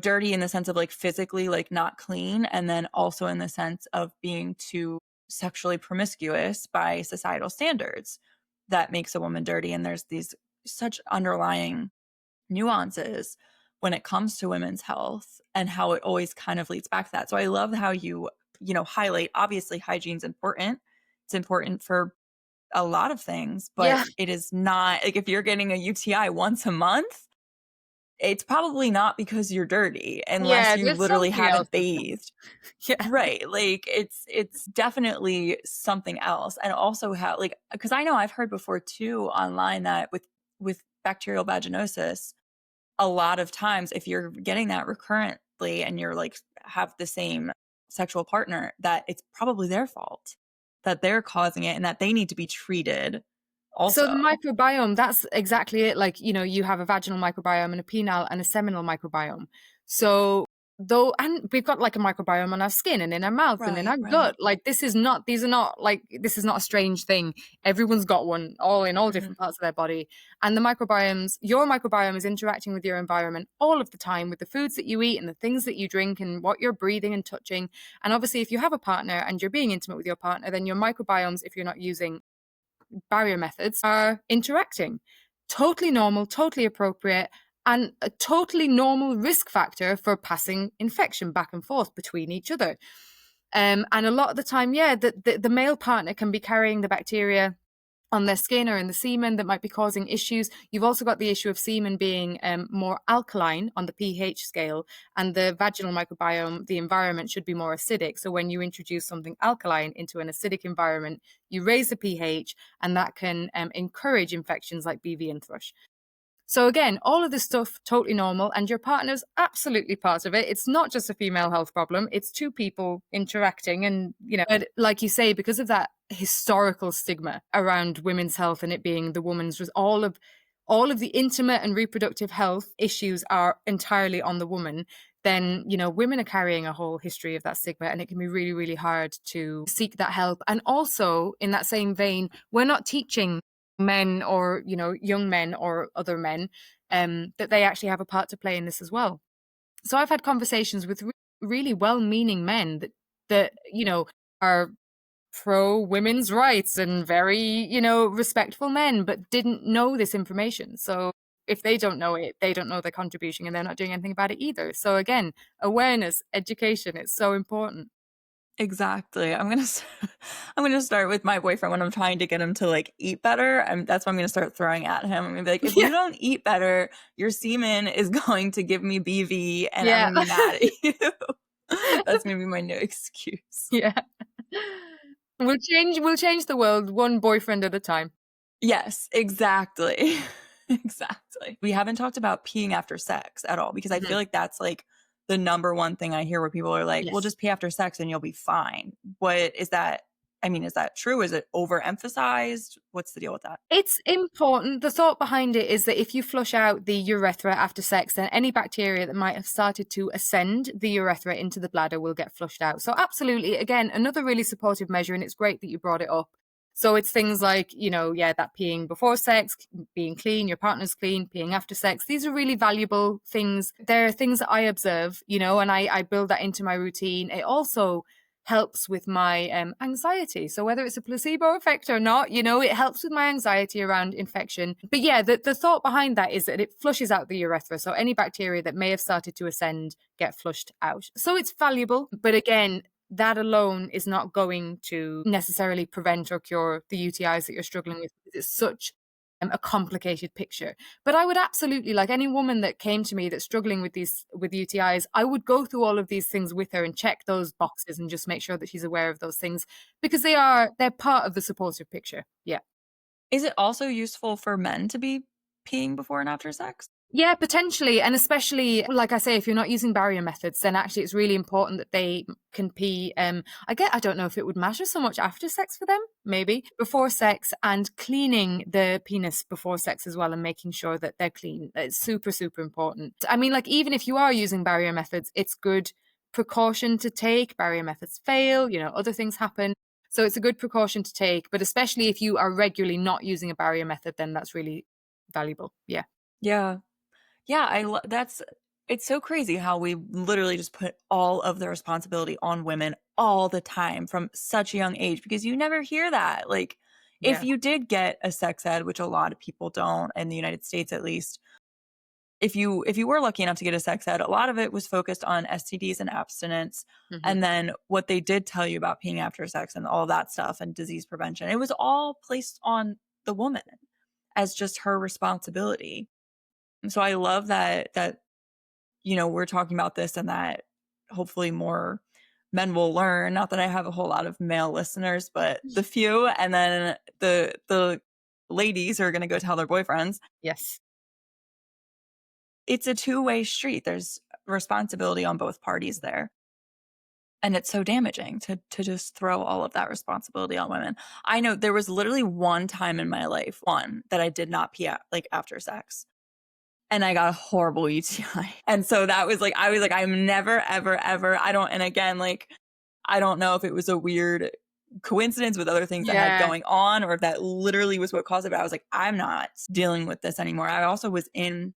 dirty in the sense of like physically like not clean, and then also in the sense of being too sexually promiscuous by societal standards that makes a woman dirty. And there's these such underlying nuances when it comes to women's health, and how it always kind of leads back to that. So I love how you highlight, obviously hygiene's important. It's important for a lot of things, but Yeah. it is not like if you're getting a UTI once a month, it's probably not because you're dirty, unless you there's literally something else. haven't bathed. Yeah. Right. Like it's definitely something else. And also how, like, because I know I've heard before too online that with bacterial vaginosis, a lot of times if you're getting that recurrently and you're like have the same sexual partner, that it's probably their fault, that they're causing it and that they need to be treated So the also. microbiome, that's exactly it. Like, you have a vaginal microbiome and a penile and a seminal microbiome. So and we've got like a microbiome on our skin and in our mouth and in our gut. Like this is not a strange thing. Everyone's got one, all in all different parts of their body. And your microbiome is interacting with your environment all of the time, with the foods that you eat and the things that you drink and what you're breathing and touching. And obviously if you have a partner and you're being intimate with your partner, then your microbiomes, if you're not using barrier methods, are interacting. Totally normal, totally appropriate, and a totally normal risk factor for passing infection back and forth between each other. And a lot of the time, the male partner can be carrying the bacteria on their skin or in the semen that might be causing issues. You've also got the issue of semen being more alkaline on the pH scale, and the vaginal microbiome, the environment, should be more acidic. So when you introduce something alkaline into an acidic environment, you raise the pH, and that can encourage infections like BV and thrush. So again, all of this stuff, totally normal, and your partner's absolutely part of it. It's not just a female health problem. It's two people interacting, and, but like you say, because of that historical stigma around women's health and it being the woman's, all of the intimate and reproductive health issues are entirely on the woman, then, women are carrying a whole history of that stigma, and it can be really, really hard to seek that help. And also, in that same vein, we're not teaching men or young men or other men that they actually have a part to play in this as well. So I've had conversations with really well-meaning men that are pro women's rights and very respectful men, but didn't know this information. So if they don't know it, they don't know their contribution, and they're not doing anything about it either. So again, awareness, education, it's so important. Exactly. I'm gonna start with my boyfriend when I'm trying to get him to like eat better. And that's what I'm gonna start throwing at him. I'm gonna be like, if you don't eat better, your semen is going to give me BV, and I'm gonna be mad at you. That's gonna be my new excuse. Yeah. We'll change the world one boyfriend at a time. Yes, exactly. Exactly. We haven't talked about peeing after sex at all, because I feel like that's like the number one thing I hear where people are like, well, just pee after sex and you'll be fine. What is that? I mean, is that true? Is it overemphasized? What's the deal with that? It's important. The thought behind it is that if you flush out the urethra after sex, then any bacteria that might have started to ascend the urethra into the bladder will get flushed out. So absolutely, again, another really supportive measure, and it's great that you brought it up. So it's things like, that peeing before sex, being clean, your partner's clean, peeing after sex. These are really valuable things. They're things that I observe, and I build that into my routine. It also helps with my anxiety. So whether it's a placebo effect or not, it helps with my anxiety around infection. But yeah, the thought behind that is that it flushes out the urethra. So any bacteria that may have started to ascend get flushed out. So it's valuable. But again, that alone is not going to necessarily prevent or cure the UTIs that you're struggling with. It's such a complicated picture. But I would absolutely, like any woman that came to me that's struggling with UTIs, I would go through all of these things with her and check those boxes and just make sure that she's aware of those things, because they're part of the supportive picture. Yeah. Is it also useful for men to be peeing before and after sex? Yeah, potentially. And especially, like I say, if you're not using barrier methods, then actually it's really important that they can pee. I don't know if it would matter so much after sex for them, maybe before sex, and cleaning the penis before sex as well and making sure that they're clean. It's super, super important. I mean, like, even if you are using barrier methods, it's good precaution to take. Barrier methods fail, other things happen. So it's a good precaution to take, but especially if you are regularly not using a barrier method, then that's really valuable. Yeah. Yeah. Yeah, it's so crazy how we literally just put all of the responsibility on women all the time from such a young age, because you never hear that. Like, if Yeah. you did get a sex ed, which a lot of people don't in the United States at least, if you were lucky enough to get a sex ed, a lot of it was focused on STDs and abstinence. Mhm. And then what they did tell you about peeing after sex and all that stuff and disease prevention, it was all placed on the woman as just her responsibility. And so I love that we're talking about this, and that hopefully more men will learn. Not that I have a whole lot of male listeners, but the few, and then the ladies are going to go tell their boyfriends. Yes. It's a two-way street. There's responsibility on both parties there. And it's so damaging to just throw all of that responsibility on women. I know there was literally one time in my life, that I did not pee like after sex. And I got a horrible UTI. And so that was like, I was like, I'm never, ever, ever. And again, like, I don't know if it was a weird coincidence with other things I had going on, or if that literally was what caused it. But I was like, I'm not dealing with this anymore. I also was in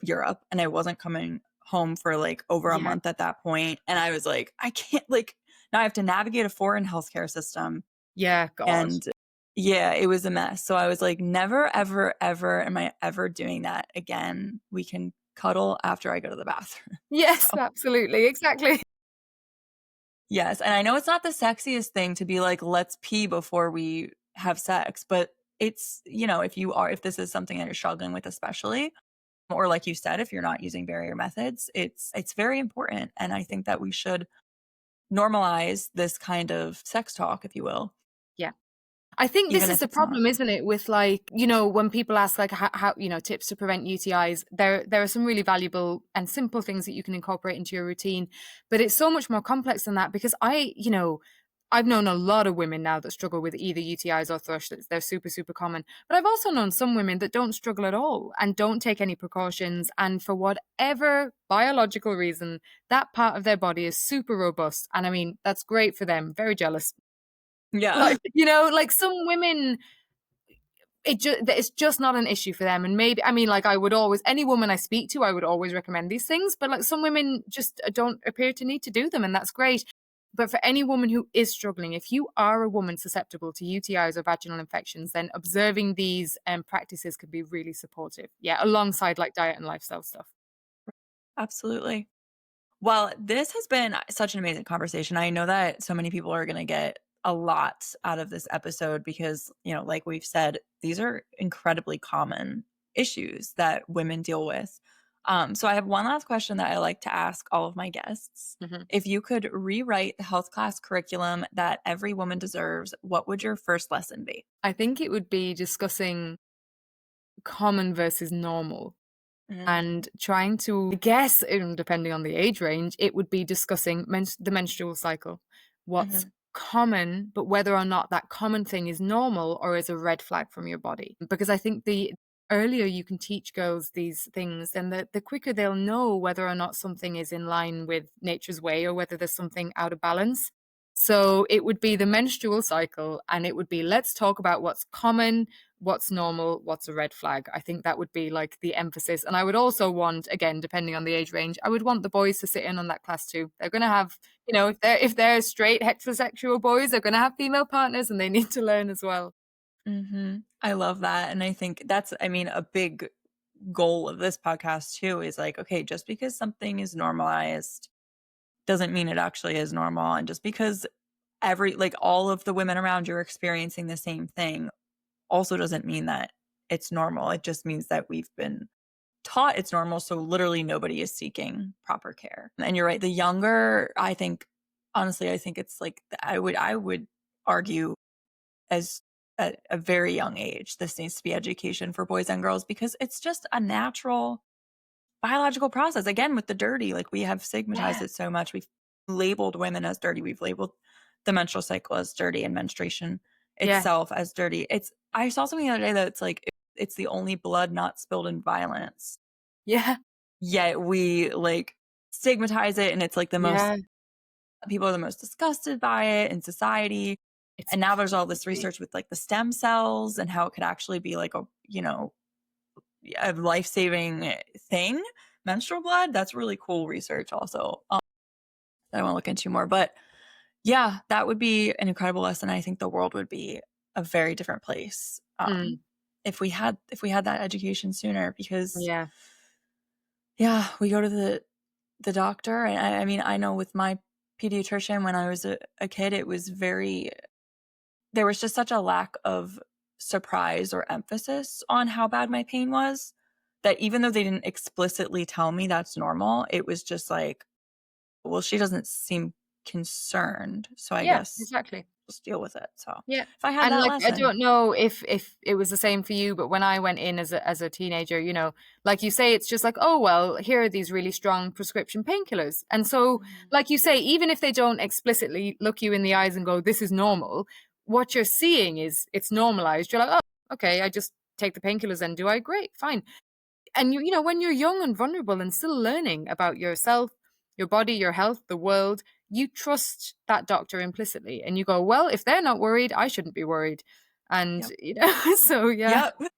Europe and I wasn't coming home for like over a month at that point. And I was like, I can't, like, now I have to navigate a foreign healthcare system. Yeah, God. And yeah, it was a mess. So I was like, never, ever, ever am I ever doing that again. We can cuddle after I go to the bathroom. Yes, absolutely. Exactly. Yes. And I know it's not the sexiest thing to be like, let's pee before we have sex, but it's, if this is something that you're struggling with, especially, or like you said, if you're not using barrier methods, it's very important. And I think that we should normalize this kind of sex talk, if you will. Yeah. I think this Even is if the it's not. problem, isn't it? With, like, when people ask like how tips to prevent UTIs, there are some really valuable and simple things that you can incorporate into your routine, but it's so much more complex than that, because I've known a lot of women now that struggle with either UTIs or thrush. They're super, super common. But I've also known some women that don't struggle at all and don't take any precautions. And for whatever biological reason, that part of their body is super robust. And I mean, that's great for them. Very jealous. Yeah. Like some women, it's just not an issue for them. And maybe, I mean, like, any woman I speak to, I would always recommend these things. But like, some women just don't appear to need to do them. And that's great. But for any woman who is struggling, if you are a woman susceptible to UTIs or vaginal infections, then observing these practices can be really supportive. Yeah, alongside like diet and lifestyle stuff. Absolutely. Well, this has been such an amazing conversation. I know that so many people are going to get a lot out of this episode because, like we've said, these are incredibly common issues that women deal with. So I have one last question that I like to ask all of my guests. Mhm. If you could rewrite the health class curriculum that every woman deserves, what would your first lesson be? I think it would be discussing common versus normal. And trying to, I guess, depending on the age range, it would be discussing the menstrual cycle. What's common, but whether or not that common thing is normal or is a red flag from your body. Because I think the earlier you can teach girls these things, then the quicker they'll know whether or not something is in line with nature's way or whether there's something out of balance. So it would be the menstrual cycle, and it would be, let's talk about what's common, what's normal, what's a red flag. I think that would be like the emphasis. And I would also want, again, depending on the age range, I would want the boys to sit in on that class too. They're going to have, if they're straight heterosexual boys, they're going to have female partners, and they need to learn as well. I love that. And I think that's, a big goal of this podcast too, is like, okay, just because something is normalized doesn't mean it actually is normal. And just because all of the women around you are experiencing the same thing also doesn't mean that it's normal. It just means that we've been taught it's normal. So literally nobody is seeking proper care. And you're right. The younger, I think, honestly, I think it's like, I would argue as at a very young age, this needs to be education for boys and girls because it's just a natural biological process. Again, with the dirty, like we have stigmatized it so much. We've labeled women as dirty. We've labeled the menstrual cycle as dirty and menstruation itself as dirty. I saw something the other day that it's like, it's the only blood not spilled in violence. Yeah. Yet we like stigmatize it, and it's like the most, people are the most disgusted by it in society. And now there's all this research with like the stem cells and how it could actually be like a life-saving thing. Menstrual blood, that's really cool research also that I want to look into more. But yeah, that would be an incredible lesson. I think the world would be a very different place if we had that education sooner, because we go to the doctor, and I mean, I know with my pediatrician when I was a kid, it was there was just such a lack of surprise or emphasis on how bad my pain was, that even though they didn't explicitly tell me that's normal, it was just like, well, she doesn't seem concerned, so I guess exactly. just deal with it. So Yeah. if I had And that like, I lesson. don't know if it was the same for you, but when I went in as a teenager, you know, like you say, it's just like, oh, well, here are these really strong prescription painkillers. And so, like you say, even if they don't explicitly look you in the eyes and go, this is normal, what you're seeing is it's normalized. You're like, oh, okay, I just take the painkillers and do I? Great, fine. And you know, when you're young and vulnerable and still learning about yourself, your body, your health, the world, you trust that doctor implicitly and you go, well, if they're not worried, I shouldn't be worried. And you know, so yeah. Yep.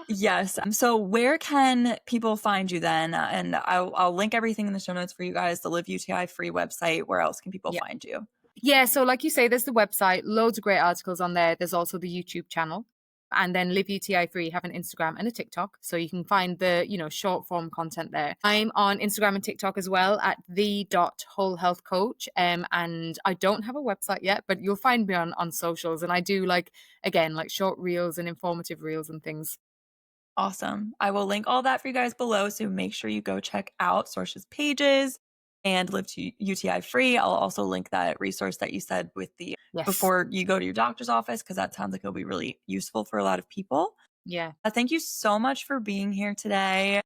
Yes. So where can people find you then? And I'll link everything in the show notes for you guys. The Live UTI Free website. Where else can people find you? Yeah, so like you say, there's the website, loads of great articles on there. There's also the YouTube channel. And then Live UTI Free have an Instagram and a TikTok. So you can find the, you know, short form content there. I'm on Instagram and TikTok as well at the.wholehealthcoach. And I don't have a website yet, but you'll find me on socials. And I do like, again, like short reels and informative reels and things. Awesome. I will link all that for you guys below. So make sure you go check out Saoirse's pages and Live UTI Free. I'll also link that resource that you said with the before you go to your doctor's office, because that sounds like it'll be really useful for a lot of people. Yeah. Thank you so much for being here today.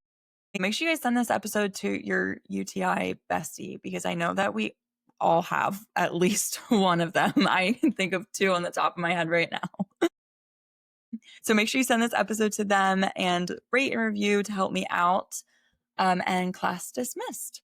Make sure you guys send this episode to your UTI bestie, because I know that we all have at least one of them. I can think of two on the top of my head right now. So make sure you send this episode to them and rate and review to help me out. And class dismissed.